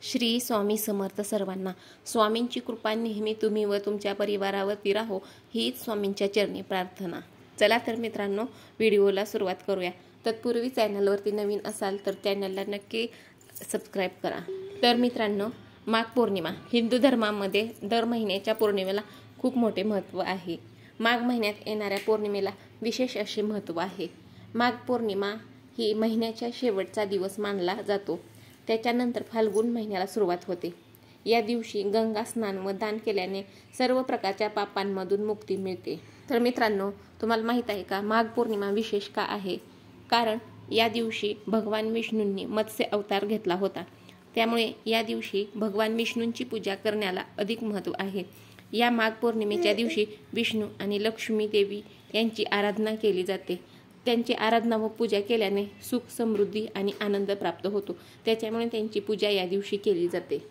श्री स्वामी समर्थ सर्वांना. स्वामींची कृपा नेहमी तुम्ही व तुमच्या परिवारावरती राहो हीच स्वामींच्या चरणी प्रार्थना. चला तर मित्रांनो, व्हिडिओला सुरुवात करूया. तत्पूर्वी चॅनलवरती नवीन असाल तर चॅनलला नक्की सबस्क्राईब करा. तर मित्रांनो, माघ पौर्णिमा हिंदू धर्मामध्ये दर महिन्याच्या पौर्णिमेला खूप मोठे महत्त्व आहे. माघ महिन्यात येणाऱ्या पौर्णिमेला विशेष असे महत्त्व आहे. माघ पौर्णिमा ही महिन्याच्या शेवटचा दिवस मानला जातो. त्याच्यानंतर फाल्गुन महिन्याला सुरुवात होते. या दिवशी गंगा स्नान व दान केल्याने सर्व प्रकारच्या पापांमधून मुक्ती मिळते. तर मित्रांनो, तुम्हाला माहीत आहे का माघ पौर्णिमा विशेष का आहे? कारण या दिवशी भगवान विष्णूंनी मत्स्य अवतार घेतला होता. त्यामुळे या दिवशी भगवान विष्णूंची पूजा करण्याला अधिक महत्त्व आहे. या माघ पौर्णिमेच्या दिवशी विष्णू आणि लक्ष्मी देवी यांची आराधना केली जाते. त्यांची आराधना व पूजा केल्याने सुख, समृद्धी आणि आनंद प्राप्त होतो. त्याच्यामुळे त्यांची पूजा या दिवशी केली जाते.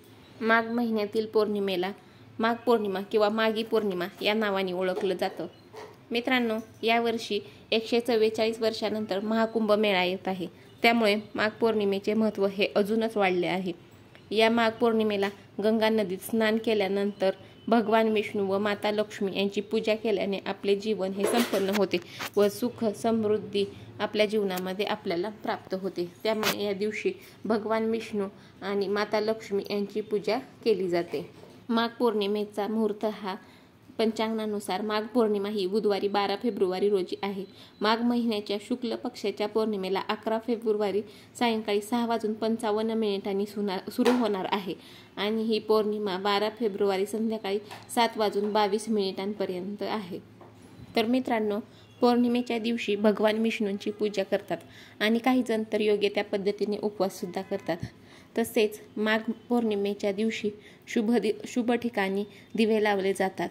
माघ महिन्यातील पौर्णिमेला माघ पौर्णिमा किंवा माघी पौर्णिमा या नावाने ओळखलं जातं. मित्रांनो, यावर्षी 144 वर्षानंतर महाकुंभ मेळा येत आहे. त्यामुळे माघ पौर्णिमेचे महत्त्व हे अजूनच वाढले आहे. या माघ पौर्णिमेला गंगा नदीत स्नान केल्यानंतर भगवान विष्णू व माता लक्ष्मी यांची पूजा केल्याने आपले जीवन हे संपन्न होते व सुख, समृद्धी आपल्या जीवनामध्ये आपल्याला प्राप्त होते. त्यामुळे या दिवशी भगवान विष्णू आणि माता लक्ष्मी यांची पूजा केली जाते. माघ पौर्णिमेचा मुहूर्त हा पंचांगानुसार माघ पौर्णिमा ही बुधवारी 12 फेब्रुवारी रोजी आहे. माघ महिन्याच्या शुक्ल पक्षाच्या पौर्णिमेला 11 फेब्रुवारी सायंकाळी 6:55 सुरू होणार आहे आणि ही पौर्णिमा 12 फेब्रुवारी संध्याकाळी 7:22 आहे. तर मित्रांनो, पौर्णिमेच्या दिवशी भगवान विष्णूंची पूजा करतात आणि काही जण तर योग्य त्या पद्धतीने उपवास सुद्धा करतात. तसेच माघ पौर्णिमेच्या दिवशी शुभ ठिकाणी दिवे लावले जातात.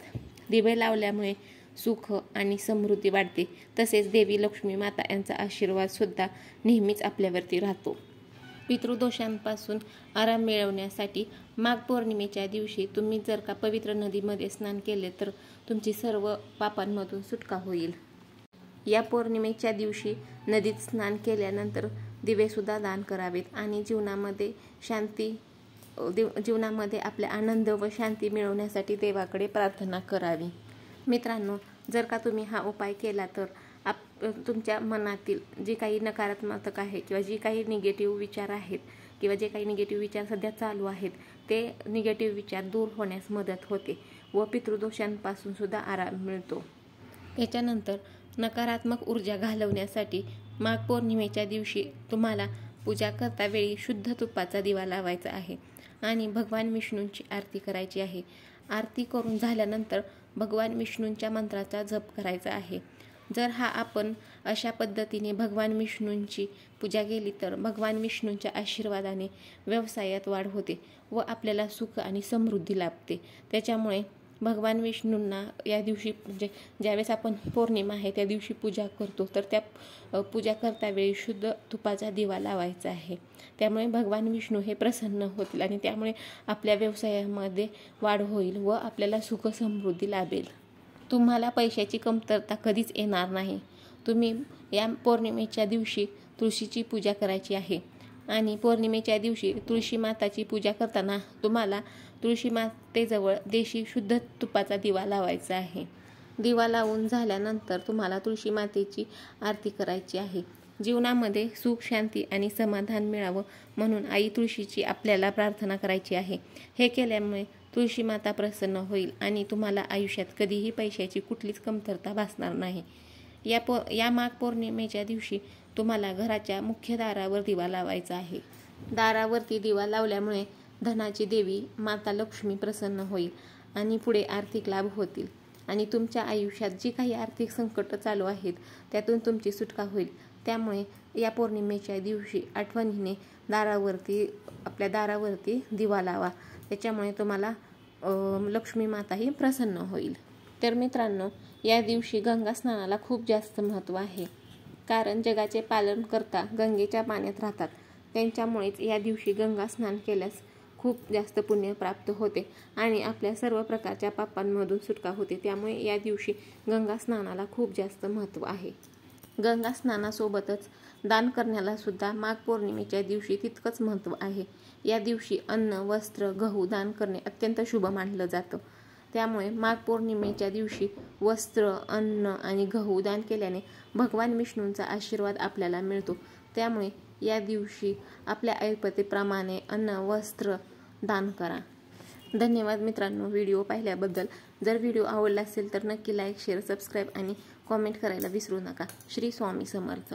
दिवे लावल्यामुळे सुख आणि समृद्धी वाढते. तसेच देवी लक्ष्मी माता यांचा आशीर्वाद सुद्धा नेहमीच आपल्यावरती राहतो. पितृदोषांपासून आराम मिळवण्यासाठी माघ पौर्णिमेच्या दिवशी तुम्ही जर का पवित्र नदीमध्ये स्नान केले तर तुमची सर्व पापांमधून सुटका होईल. या पौर्णिमेच्या दिवशी नदीत स्नान केल्यानंतर दिवेसुद्धा दान करावेत आणि जीवनामध्ये आपल्या आनंद व शांती मिळवण्यासाठी देवाकडे प्रार्थना करावी. मित्रांनो, जर का तुम्ही हा उपाय केला तर तुमच्या मनातील जे काही नकारात्मक आहे किंवा जे काही निगेटिव्ह विचार आहेत किंवा जे काही निगेटिव्ह विचार सध्या चालू आहेत ते निगेटिव्ह विचार दूर होण्यास मदत होते व पितृदोषांपासून सुद्धा आराम मिळतो. त्याच्यानंतर नकारात्मक ऊर्जा घालवण्यासाठी माघ पौर्णिमेच्या दिवशी तुम्हाला पूजा करता वेळी शुद्ध तुपाचा दिवा लावायचा आहे आणि भगवान विष्णूंची आरती करायची आहे. आरती करून झाल्यानंतर भगवान विष्णूंच्या मंत्राचा जप करायचा आहे. जर आपण अशा पद्धतीने भगवान विष्णूंची पूजा केली तर भगवान विष्णूंच्या आशीर्वादाने व्यवसायात वाढ होते व आपल्याला सुख आणि समृद्धी लाभते. त्याच्यामुळे भगवान विष्णूंना या दिवशी म्हणजे ज्यावेळेस आपण पौर्णिमा आहे त्या दिवशी पूजा करतो तर त्या पूजा करता वेळी शुद्ध तुपाचा दिवा लावायचा आहे. त्यामुळे भगवान विष्णू हे प्रसन्न होतील आणि त्यामुळे आपल्या व्यवसायामध्ये वाढ होईल व आपल्याला सुख समृद्धी लाभेल. तुम्हाला पैशाची कमतरता कधीच येणार नाही. तुम्ही या पौर्णिमेच्या दिवशी तुळशीची पूजा करायची आहे आणि पौर्णिमेच्या दिवशी तुळशी माताची पूजा करताना तुम्हाला तुळशी मातेजवळ देशी शुद्ध तुपाचा दिवा लावायचा आहे. दिवा लावून झाल्यानंतर तुम्हाला तुळशी मातेची आरती करायची आहे. जीवनामध्ये सुख, शांती आणि समाधान मिळावं म्हणून आई तुळशीची आपल्याला प्रार्थना करायची आहे. हे केल्यामुळे तुळशी माता प्रसन्न होईल आणि तुम्हाला आयुष्यात कधीही पैशाची कुठलीच कमतरता भासणार नाही. या माघ पौर्णिमेच्या दिवशी तुम्हाला घराच्या मुख्य दारावर दिवा लावायचा आहे. दारावरती दिवा लावल्यामुळे धनाची देवी माता लक्ष्मी प्रसन्न होईल आणि पुढे आर्थिक लाभ होतील आणि तुमच्या आयुष्यात जी काही आर्थिक संकट चालू आहेत त्यातून तुमची सुटका होईल. त्यामुळे या पौर्णिमेच्या दिवशी आठवणीने आपल्या दारावरती दिवा लावा. त्याच्यामुळे तुम्हाला लक्ष्मी माताही प्रसन्न होईल. तर मित्रांनो, या दिवशी गंगा स्नानाला खूप जास्त महत्त्व आहे. कारण जगाचे पालनकर्ता गंगेच्या पाण्यात राहतात. त्यांच्यामुळेच या दिवशी गंगा स्नान केल्यास खूप जास्त पुण्य प्राप्त होते आणि आपल्या सर्व प्रकारच्या पापांमधून सुटका होते. त्यामुळे या दिवशी गंगा स्नानाला खूप जास्त महत्त्व आहे. गंगा स्नानासोबतच दान करण्याला सुद्धा माघ पौर्णिमेच्या दिवशी तितकंच महत्त्व आहे। या दिवशी अन्न, वस्त्र, गहू दान करणे अत्यंत शुभ मानलं जातं। त्यामुळे माघ पौर्णिमेच्या दिवशी वस्त्र, अन्न आणि गहू दान केल्याने भगवान विष्णूंचा आशीर्वाद आपल्याला मिळतो। त्यामुळे या दिवशी आपल्या ऐपतीप्रमाणे अन्न, वस्त्र दान करा। धन्यवाद मित्रांनो, व्हिडिओ पाहिल्याबद्दल। जर व्हिडिओ आवडला असेल तर नक्की लाईक, शेअर, सबस्क्राईब आणि कॉमेंट करायला विसरू नका। श्री स्वामी समर्थ।